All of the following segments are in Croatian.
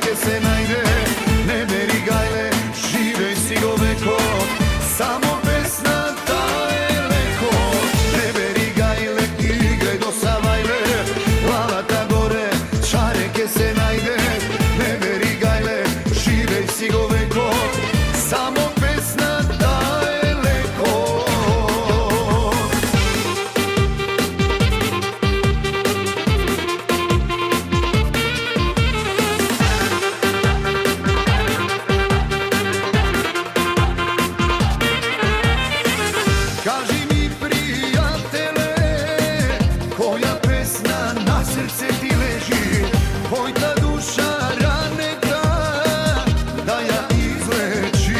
ke se najde, ne beri gajle, žive si go veko, samo pesna ta je leko. Ne beri gajle, igre do savajle, glava ta gore, čare ke se najde, ne beri gajle, žive si go veko, samo pesna ta je leko. Kaži mi prijatele, koja pesna na srce ti leži, koja ta duša raneta, da ja izlečim.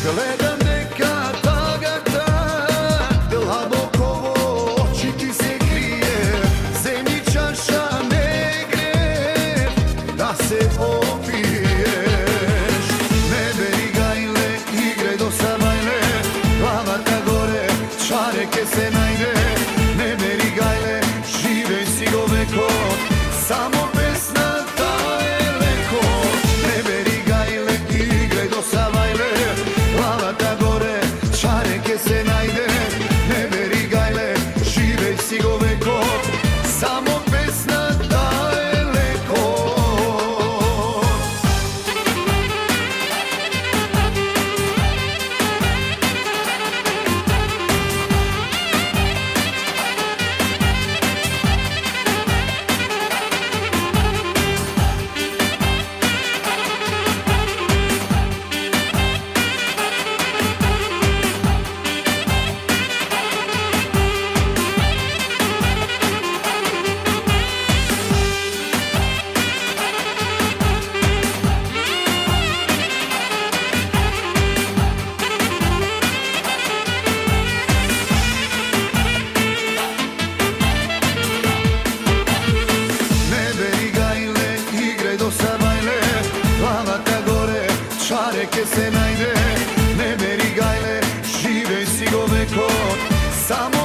Gledam neka tagata, dlaboko oči ti se krije, zemlji čaša ne gre, da se opiješ. Ne beri gajle, igre do savajle, glava ta gore, čare ke se najde, ne beri gajle, žive si go veko, samo pesna ta je leko. Ne beri gajle, igre do savajle, glava ta gore, čare ke se najde, ne beri gajle, žive si go veko, samo pesna ta je leko. Čare ke se najde, ne beri gajle, žive si go veko, samo